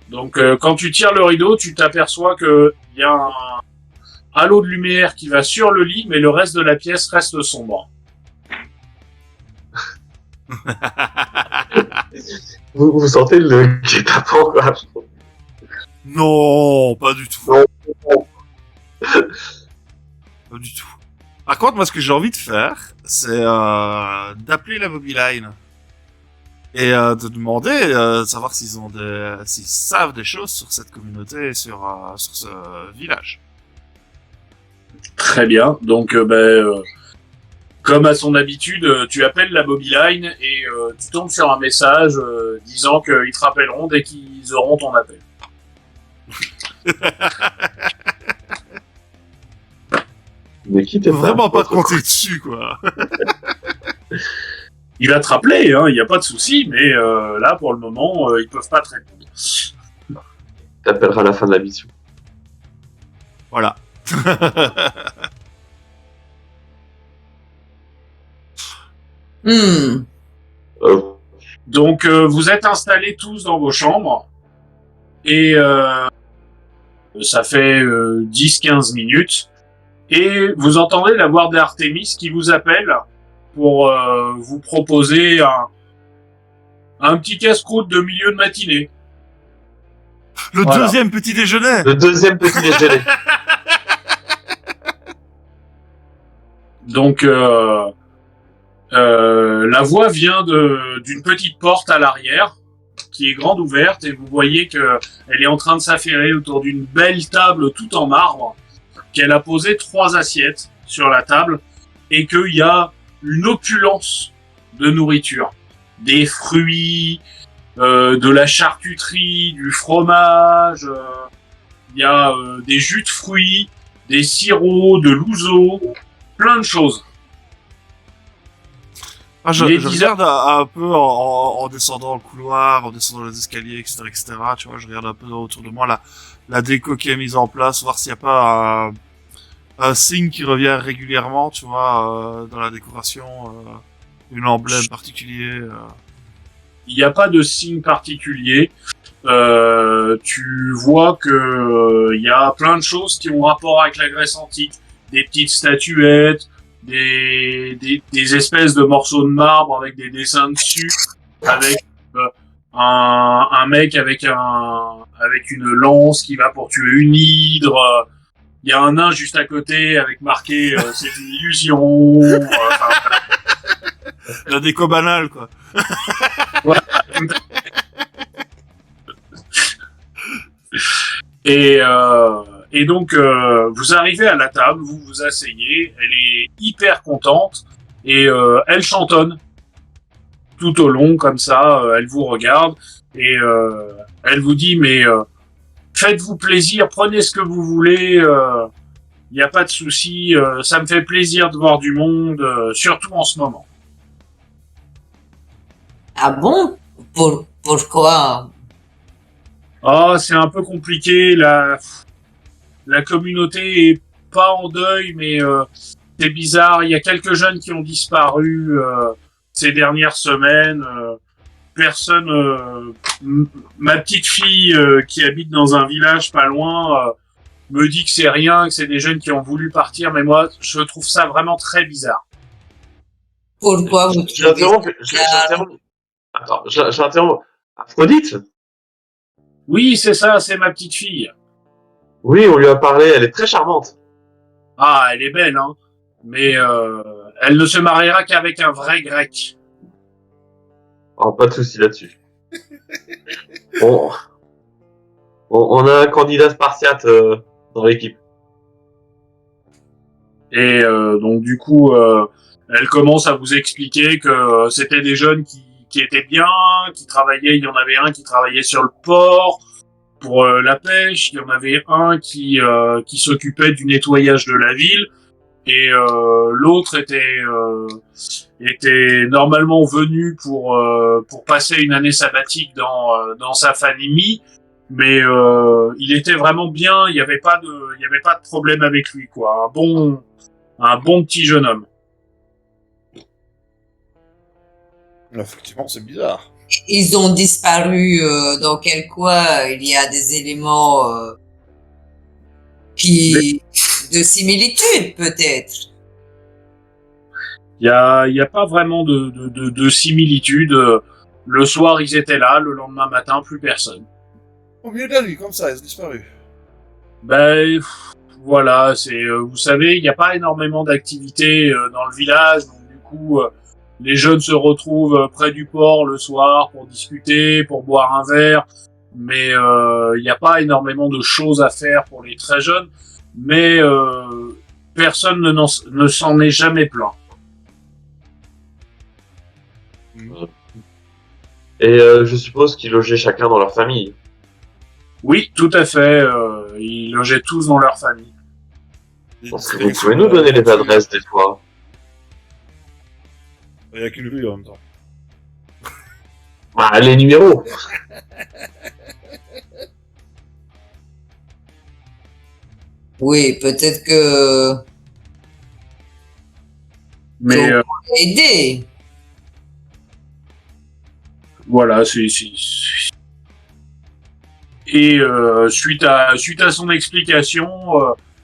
S4: Donc quand tu tires le rideau, tu t'aperçois que il y a un halo de lumière qui va sur le lit, mais le reste de la pièce reste sombre.
S3: Vous sentez le guet-apens, quoi.
S2: Non, pas du tout.
S3: Non.
S2: Pas du tout. Par contre, moi, ce que j'ai envie de faire, c'est d'appeler la Mobiline et de demander, savoir s'ils savent des choses sur cette communauté, sur ce village.
S4: Très bien. Donc comme à son habitude, tu appelles la Mobiline et tu tombes sur un message disant qu'ils te rappelleront dès qu'ils auront ton appel.
S3: Mais qui t'es
S2: Vraiment pas compter dessus, quoi.
S4: Il va te rappeler, hein, y a pas de souci, mais là pour le moment, ils peuvent pas te répondre.
S3: T'appelleras à la fin de la mission.
S2: Voilà.
S4: Donc vous êtes installés tous dans vos chambres et ça fait 10-15 minutes et vous entendez la voix d'Artémis qui vous appelle pour vous proposer un petit casse-croûte de milieu de matinée.
S2: Le
S4: Voilà.
S2: deuxième petit déjeuner.
S3: Le deuxième petit déjeuner.
S4: Donc la voix vient d'une petite porte à l'arrière qui est grande ouverte et vous voyez que elle est en train de s'affairer autour d'une belle table tout en marbre, qu'elle a posé 3 assiettes sur la table et qu'il y a une opulence de nourriture, des fruits, de la charcuterie, du fromage, il y a des jus de fruits, des sirops, de l'ouzo, plein de choses.
S2: Ah, je
S4: Il est
S2: regarde un peu en descendant le couloir, en descendant les escaliers, etc., tu vois, je regarde un peu autour de moi la déco qui est mise en place, voir s'il n'y a pas un signe qui revient régulièrement, tu vois, dans la décoration, une emblème particulier.
S4: Il n'y a pas de signe particulier. Tu vois que il y a plein de choses qui ont rapport avec la Grèce antique, des petites statuettes, des espèces de morceaux de marbre avec des dessins dessus, avec un mec avec une lance qui va pour tuer une hydre. Il y a un nain juste à côté avec marqué c'est une illusion.
S2: La déco banale, quoi.
S4: Voilà. Et donc vous arrivez à la table, vous vous asseyez, elle est hyper contente et elle chantonne tout au long comme ça, elle vous regarde et elle vous dit mais faites-vous plaisir, prenez ce que vous voulez, il n'y a pas de souci, ça me fait plaisir de voir du monde, surtout en ce moment.
S1: Ah bon? Pourquoi?
S4: Ah, c'est un peu compliqué, la communauté est pas en deuil, mais c'est bizarre. Il y a quelques jeunes qui ont disparu ces dernières semaines. Personne. Ma petite fille qui habite dans un village pas loin me dit que c'est rien, que c'est des jeunes qui ont voulu partir, mais moi, je trouve ça vraiment très bizarre.
S1: Pourquoi vous trouvez
S3: J'interromps. Attends, j'interromps. Aphrodite?
S4: Oui, c'est ça, c'est ma petite fille.
S3: Oui, on lui a parlé, elle est très charmante.
S4: Ah, elle est belle, hein. Mais elle ne se mariera qu'avec un vrai grec.
S3: Oh, pas de souci là-dessus. On a un candidat spartiate dans l'équipe.
S4: Et donc du coup, elle commence à vous expliquer que c'était des jeunes qui étaient bien, qui travaillaient. Il y en avait un qui travaillait sur le port pour la pêche. Il y en avait un qui s'occupait du nettoyage de la ville. Et l'autre était normalement venu pour passer une année sabbatique dans sa famille, mais il était vraiment bien, il y avait pas de problème avec lui, quoi. Un bon petit jeune homme.
S5: Effectivement, c'est bizarre.
S1: Ils ont disparu dans quel coin? Il y a des éléments de similitude, peut-être.
S4: Il y a pas vraiment de similitude. Le soir, ils étaient là, le lendemain matin, plus personne.
S5: Au milieu de la nuit, comme ça, ils ont disparu.
S4: Ben, voilà, vous savez, il n'y a pas énormément d'activités dans le village, donc du coup, les jeunes se retrouvent près du port le soir pour discuter, pour boire un verre, mais il n'y a pas énormément de choses à faire pour les très jeunes, mais personne ne s'en est jamais plaint.
S3: Et je suppose qu'ils logeaient chacun dans leur famille.
S4: Oui, tout à fait, ils logeaient tous dans leur famille.
S3: Parce que vous pouvez nous donner les adresses des fois.
S5: Il n'y a qu'une rue en même temps.
S3: Bah, les numéros.
S1: Oui, peut-être que
S4: Mais
S1: aider.
S4: voilà, et suite à son explication,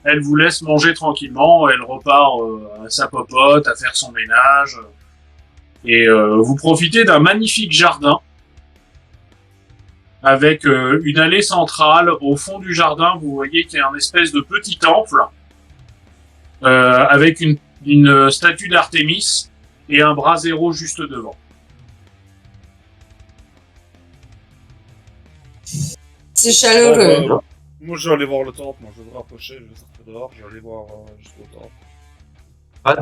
S4: elle vous laisse manger tranquillement, elle repart à sa popote, à faire son ménage, et vous profitez d'un magnifique jardin avec une allée centrale. Au fond du jardin, vous voyez qu'il y a un espèce de petit temple avec une statue d'Artémis et un brasero juste devant.
S1: C'est chaleureux.
S2: Ouais, moi, je vais aller voir le temple. Moi, je vais me rapprocher. Je vais sortir dehors. Je vais aller voir jusqu'au temple.
S3: Ah,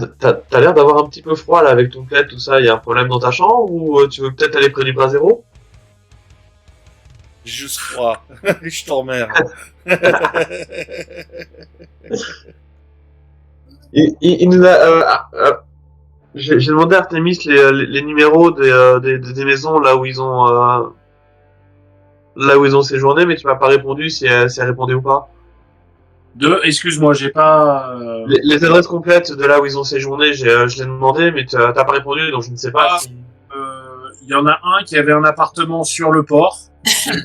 S3: t'as l'air d'avoir un petit peu froid là avec ton plaid, tout ça. Il y a un problème dans ta chambre ou tu veux peut-être aller près du bras zéro?
S2: J'ai juste froid. Je t'emmerde.
S3: Il nous a. J'ai demandé à Artemis les numéros des maisons là où ils ont séjourné, mais tu m'as pas répondu si elle répondait ou pas.
S4: Excuse-moi, j'ai pas.
S3: Les adresses complètes de là où ils ont séjourné, je l'ai demandé, mais t'as pas répondu, donc je ne sais pas
S4: Ah.
S3: si.
S4: Il y en a un qui avait un appartement sur le port.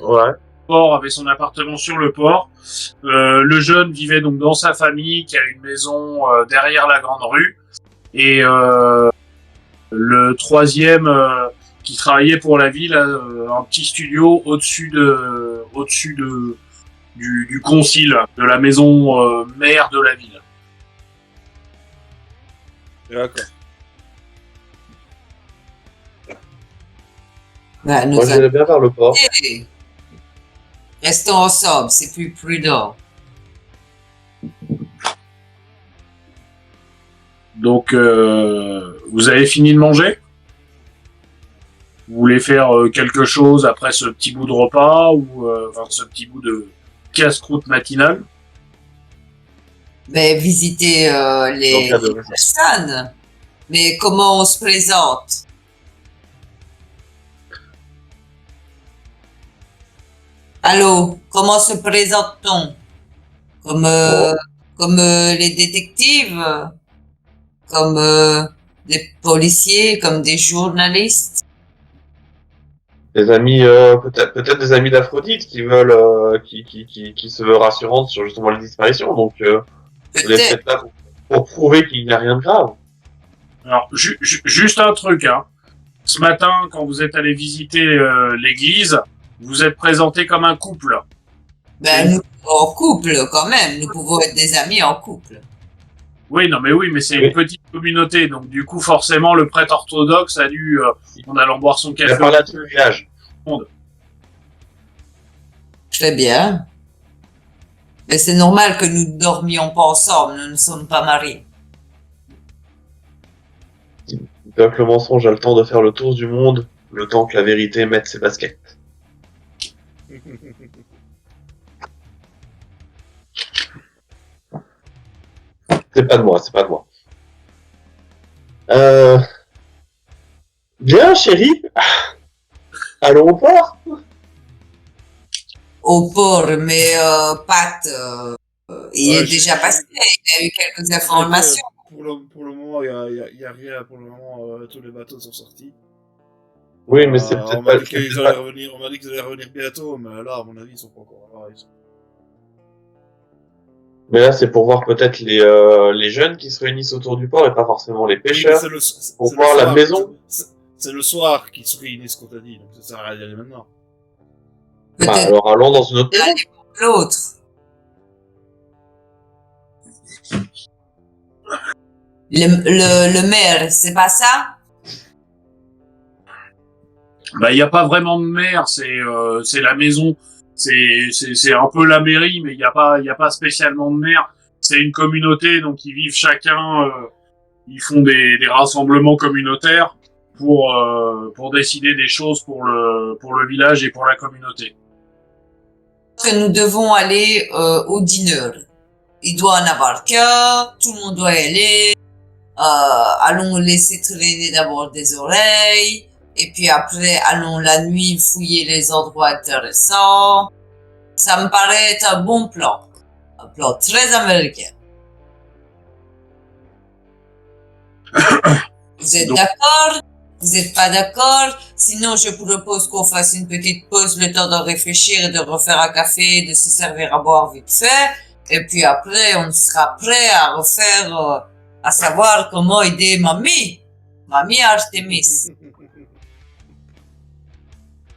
S3: Ouais.
S4: Le port avait son appartement sur le port. Le jeune vivait donc dans sa famille, qui a une maison derrière la grande rue. Et le troisième, qui travaillait pour la ville, a un petit studio au-dessus du concile, de la maison mère de la ville.
S2: D'accord.
S1: Bah, nous
S3: Moi, j'irais bien vers le port.
S1: restons ensemble, c'est plus prudent.
S4: Donc, vous avez fini de manger? Vous voulez faire quelque chose après ce petit bout de repas ou ce petit bout de casse-croûte matinale?
S1: Mais visiter les personnes. Mais comment on se présente? Allô, comment se présente-t-on? Comme les détectives? Comme des policiers? Comme des journalistes?
S3: Des amis, peut-être des amis d'Aphrodite qui veulent, qui se veut rassurante sur justement les disparitions. Donc, vous êtes
S1: Peut-être.
S3: peut-être là pour prouver qu'il n'y a rien de grave.
S4: Alors, juste un truc, hein. Ce matin, quand vous êtes allé visiter l'église, vous êtes présenté comme un couple.
S1: Ben, nous, en couple, quand même. Nous pouvons être des amis en couple.
S4: Oui, non, mais c'est une petite communauté, donc du coup, forcément, le prêtre orthodoxe a dû, en allant boire son
S3: Il a
S4: café,
S3: parlé à tout le village.
S1: Très bien. Mais c'est normal que nous ne dormions pas ensemble. Nous ne sommes pas mariés.
S3: Donc le mensonge a le temps de faire le tour du monde, le temps que la vérité mette ses baskets. C'est pas de moi, c'est pas de moi. Bien, chérie. Allons au port.
S1: Au port, mais Pat, il
S2: Ouais,
S1: est déjà passé. Il a eu quelques informations.
S2: Pour le moment, il y a rien. Pour le moment, tous les bateaux sont sortis.
S3: Oui, mais c'est peut-être
S2: on m'a
S3: pas.
S2: dit qu'ils allaient revenir. On m'a dit qu'ils allaient revenir bientôt, mais là, à mon avis, ils sont pas encore là.
S3: Mais là, c'est pour voir peut-être les jeunes qui se réunissent autour du port et pas forcément les pêcheurs. Pour voir la maison.
S2: C'est le soir qu'ils se réunissent, qu'on t'a dit, donc ça sert à rien d'y aller maintenant.
S3: Bah,
S1: Peut-être
S3: alors allons dans une autre maison.
S1: l'autre. Le maire, c'est pas ça?
S4: bah, il n'y a pas vraiment de maire, c'est la maison. C'est un peu la mairie, mais il y a pas spécialement de maire. C'est une communauté, donc ils vivent chacun, ils font des rassemblements communautaires pour décider des choses pour le village et pour la communauté.
S1: Que nous devons aller au dîner. Il doit en avoir qu'un, tout le monde doit y aller. Allons laisser traîner d'abord des oreilles, et puis après, allons la nuit fouiller les endroits intéressants. Ça me paraît être un bon plan. Un plan très américain. Vous êtes d'accord? Vous n'êtes pas d'accord? Sinon, je vous propose qu'on fasse une petite pause, le temps de réfléchir, de refaire un café, de se servir à boire vite fait. Et puis après, on sera prêt à refaire, à savoir comment aider mamie. Mamie Artemis.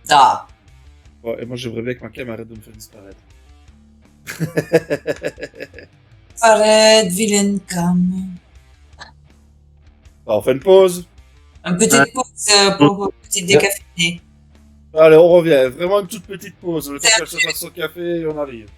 S1: Da.
S2: Ouais, et moi, j'aimerais bien que ma cam arrête de me faire disparaître.
S1: Arrête, vilaine cam.
S2: Bah, on fait une pause.
S1: Une petite pause pour une petite décaféinée.
S2: Allez, on revient. Vraiment une toute petite pause. Le temps qu'elle se fasse son café et on arrive.